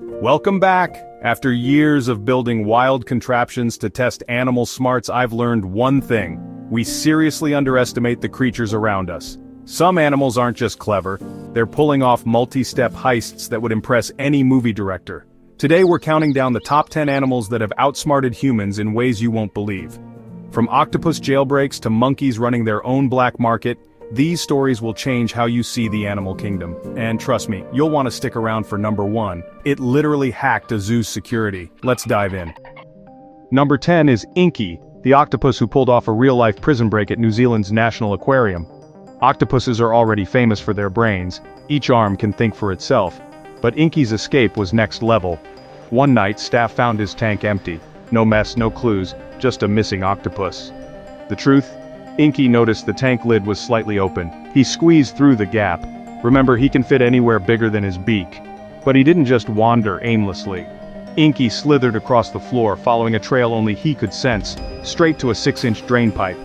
Welcome back! After years of building wild contraptions to test animal smarts, I've learned one thing. We seriously underestimate the creatures around us. Some animals aren't just clever, they're pulling off multi-step heists that would impress any movie director. Today we're counting down the top 10 animals that have outsmarted humans in ways you won't believe. From octopus jailbreaks to monkeys running their own black market, these stories will change how you see the animal kingdom. And trust me, you'll want to stick around for number 1. It literally hacked a zoo's security. Let's dive in. Number 10 is Inky, the octopus who pulled off a real-life prison break at New Zealand's National Aquarium. Octopuses are already famous for their brains, each arm can think for itself. But Inky's escape was next level. One night, staff found his tank empty. No mess, no clues, just a missing octopus. The truth? Inky noticed the tank lid was slightly open. He squeezed through the gap. Remember, he can fit anywhere bigger than his beak. But he didn't just wander aimlessly. Inky slithered across the floor, following a trail only he could sense, straight to a 6-inch drain pipe.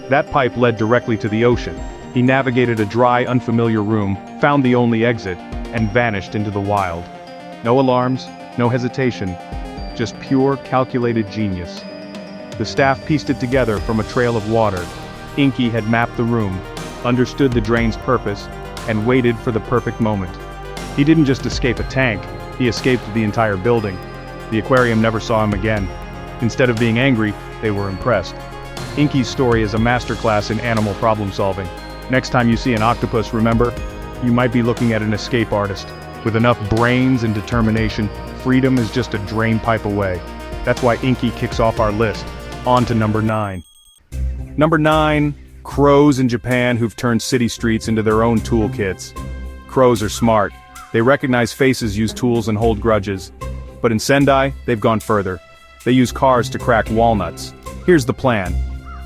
That pipe led directly to the ocean. He navigated a dry, unfamiliar room, found the only exit, and vanished into the wild. No alarms, no hesitation, just pure, calculated genius. The staff pieced it together from a trail of water. Inky had mapped the room, understood the drain's purpose, and waited for the perfect moment. He didn't just escape a tank, he escaped the entire building. The aquarium never saw him again. Instead of being angry, they were impressed. Inky's story is a masterclass in animal problem solving. Next time you see an octopus, remember, you might be looking at an escape artist. With enough brains and determination, freedom is just a drain pipe away. That's why Inky kicks off our list. On to number 9. Number 9, crows in Japan who've turned city streets into their own toolkits. Crows are smart. They recognize faces, use tools, and hold grudges. But in Sendai, they've gone further. They use cars to crack walnuts. Here's the plan.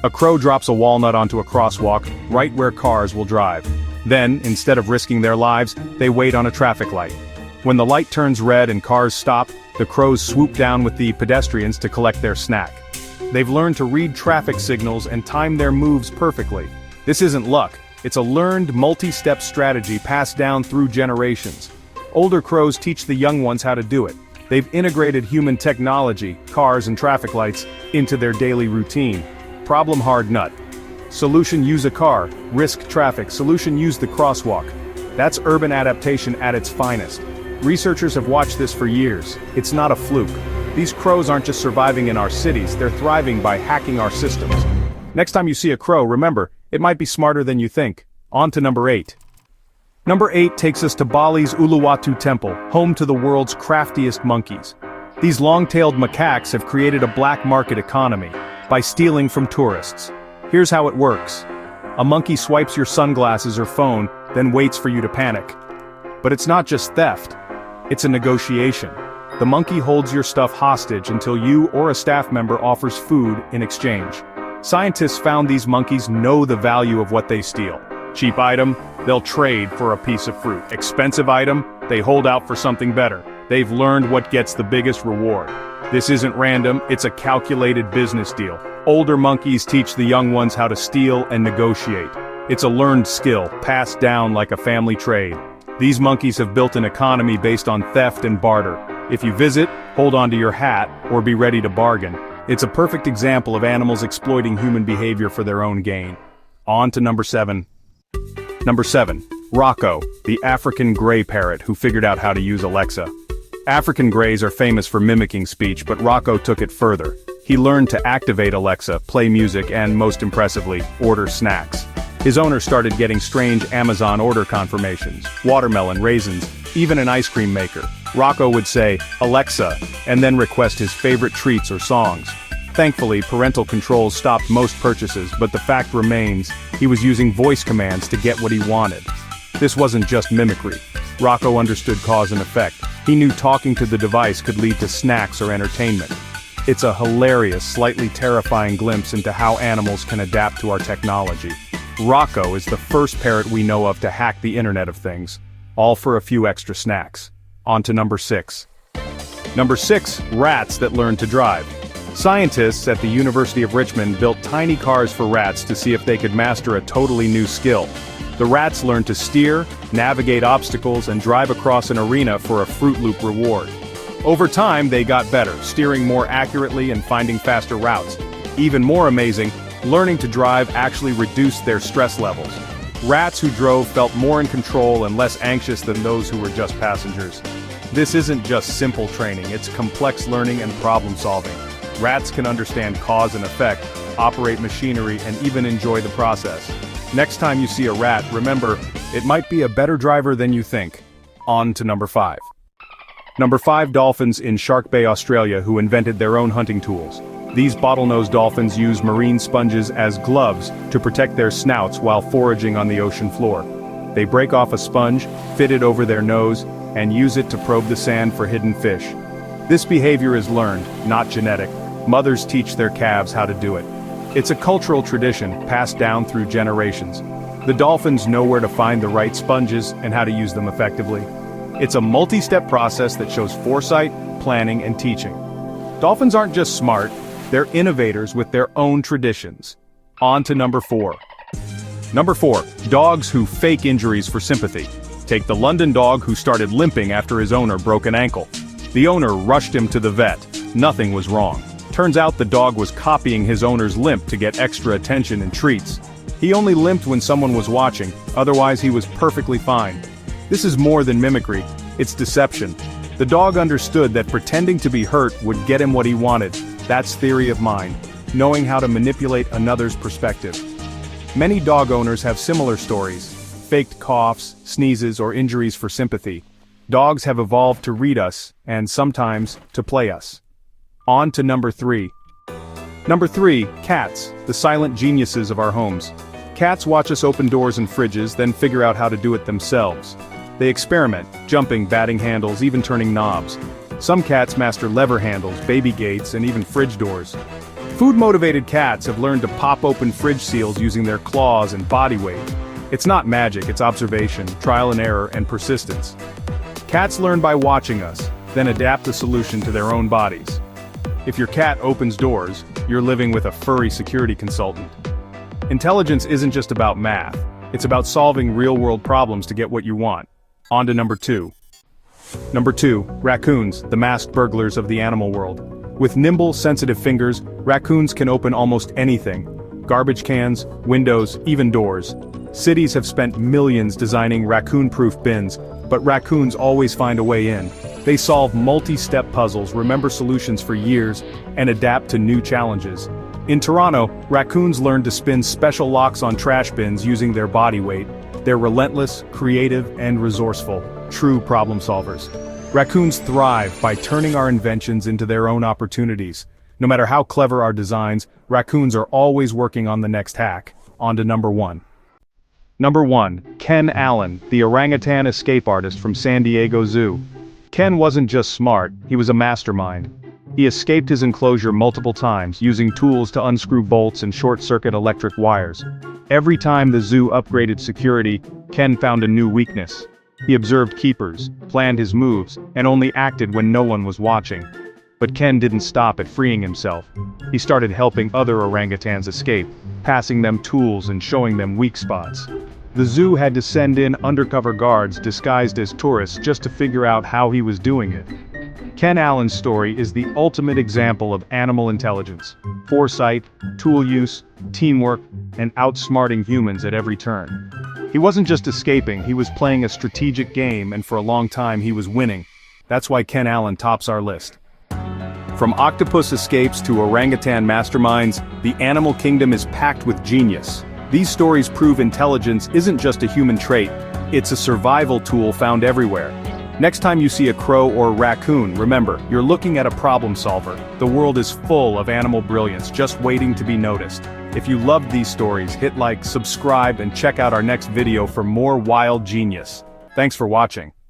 A crow drops a walnut onto a crosswalk, right where cars will drive. Then, instead of risking their lives, they wait on a traffic light. When the light turns red and cars stop, the crows swoop down with the pedestrians to collect their snack. They've learned to read traffic signals and time their moves perfectly. This isn't luck, it's a learned multi-step strategy passed down through generations. Older crows teach the young ones how to do it. They've integrated human technology, cars and traffic lights, into their daily routine. Problem hard nut. Solution: use a car, risk traffic. Solution: use the crosswalk. That's urban adaptation at its finest. Researchers have watched this for years. It's not a fluke. These crows aren't just surviving in our cities, they're thriving by hacking our systems. Next time you see a crow, remember, it might be smarter than you think. On to number 8. Number 8 takes us to Bali's Uluwatu Temple, home to the world's craftiest monkeys. These long-tailed macaques have created a black market economy by stealing from tourists. Here's how it works. A monkey swipes your sunglasses or phone, then waits for you to panic. But it's not just theft, it's a negotiation. The monkey holds your stuff hostage until you or a staff member offers food in exchange. Scientists found these monkeys know the value of what they steal. Cheap item, they'll trade for a piece of fruit. Expensive item, they hold out for something better. They've learned what gets the biggest reward. This isn't random, it's a calculated business deal. Older monkeys teach the young ones how to steal and negotiate. It's a learned skill, passed down like a family trade. These monkeys have built an economy based on theft and barter. If you visit, hold on to your hat, or be ready to bargain. It's a perfect example of animals exploiting human behavior for their own gain. On to number 7. Number 7. Rocco, the African gray parrot who figured out how to use Alexa. African greys are famous for mimicking speech, but Rocco took it further. He learned to activate Alexa, play music, and, most impressively, order snacks. His owner started getting strange Amazon order confirmations, watermelon, raisins, even an ice cream maker. Rocco would say, "Alexa," and then request his favorite treats or songs. Thankfully, parental controls stopped most purchases, but the fact remains, he was using voice commands to get what he wanted. This wasn't just mimicry. Rocco understood cause and effect. He knew talking to the device could lead to snacks or entertainment. It's a hilarious, slightly terrifying glimpse into how animals can adapt to our technology. Rocco is the first parrot we know of to hack the Internet of Things, all for a few extra snacks. On to number 6. Number 6, rats that learn to drive. Scientists at the University of Richmond built tiny cars for rats to see if they could master a totally new skill. The rats learned to steer, navigate obstacles, and drive across an arena for a Fruit Loop reward. Over time, they got better, steering more accurately and finding faster routes. Even more amazing, learning to drive actually reduced their stress levels. Rats who drove felt more in control and less anxious than those who were just passengers. This isn't just simple training, it's complex learning and problem solving. Rats can understand cause and effect, operate machinery, and even enjoy the process. Next time you see a rat, remember, it might be a better driver than you think. On to number 5. Number 5. Dolphins in Shark Bay, Australia, who invented their own hunting tools. These bottlenose dolphins use marine sponges as gloves to protect their snouts while foraging on the ocean floor. They break off a sponge, fit it over their nose, and use it to probe the sand for hidden fish. This behavior is learned, not genetic. Mothers teach their calves how to do it. It's a cultural tradition passed down through generations. The dolphins know where to find the right sponges and how to use them effectively. It's a multi-step process that shows foresight, planning, and teaching. Dolphins aren't just smart, they're innovators with their own traditions. On to number 4. Number 4. Dogs who fake injuries for sympathy. Take the London dog who started limping after his owner broke an ankle. The owner rushed him to the vet. Nothing was wrong. Turns out the dog was copying his owner's limp to get extra attention and treats. He only limped when someone was watching, otherwise he was perfectly fine. This is more than mimicry, it's deception. The dog understood that pretending to be hurt would get him what he wanted. That's theory of mind, knowing how to manipulate another's perspective. Many dog owners have similar stories, faked coughs, sneezes, or injuries for sympathy. Dogs have evolved to read us, and sometimes, to play us. On to number 3. Number 3, cats, the silent geniuses of our homes. Cats watch us open doors and fridges, then figure out how to do it themselves. They experiment, jumping, batting handles, even turning knobs. Some cats master lever handles, baby gates, and even fridge doors. Food-motivated cats have learned to pop open fridge seals using their claws and body weight. It's not magic, it's observation, trial and error, and persistence. Cats learn by watching us, then adapt the solution to their own bodies. If your cat opens doors, you're living with a furry security consultant. Intelligence isn't just about math, it's about solving real-world problems to get what you want. On to number 2. Number 2, raccoons, the masked burglars of the animal world. With nimble, sensitive fingers, raccoons can open almost anything. Garbage cans, windows, even doors. Cities have spent millions designing raccoon-proof bins, but raccoons always find a way in. They solve multi-step puzzles, remember solutions for years, and adapt to new challenges. In Toronto, raccoons learn to spin special locks on trash bins using their body weight. They're relentless, creative, and resourceful, true problem solvers. Raccoons thrive by turning our inventions into their own opportunities. No matter how clever our designs, raccoons are always working on the next hack. On to number 1. Number 1, Ken Allen, the orangutan escape artist from San Diego Zoo. Ken wasn't just smart, he was a mastermind. He escaped his enclosure multiple times, using tools to unscrew bolts and short-circuit electric wires. Every time the zoo upgraded security, Ken found a new weakness. He observed keepers, planned his moves, and only acted when no one was watching. But Ken didn't stop at freeing himself. He started helping other orangutans escape, passing them tools and showing them weak spots. The zoo had to send in undercover guards disguised as tourists just to figure out how he was doing it. Ken Allen's story is the ultimate example of animal intelligence, foresight, tool use, teamwork, and outsmarting humans at every turn. He wasn't just escaping, he was playing a strategic game, and for a long time he was winning. That's why Ken Allen tops our list. From octopus escapes to orangutan masterminds, the animal kingdom is packed with genius. These stories prove intelligence isn't just a human trait, it's a survival tool found everywhere. Next time you see a crow or raccoon, remember, you're looking at a problem solver. The world is full of animal brilliance just waiting to be noticed. If you loved these stories, hit like, subscribe, and check out our next video for more wild genius. Thanks for watching.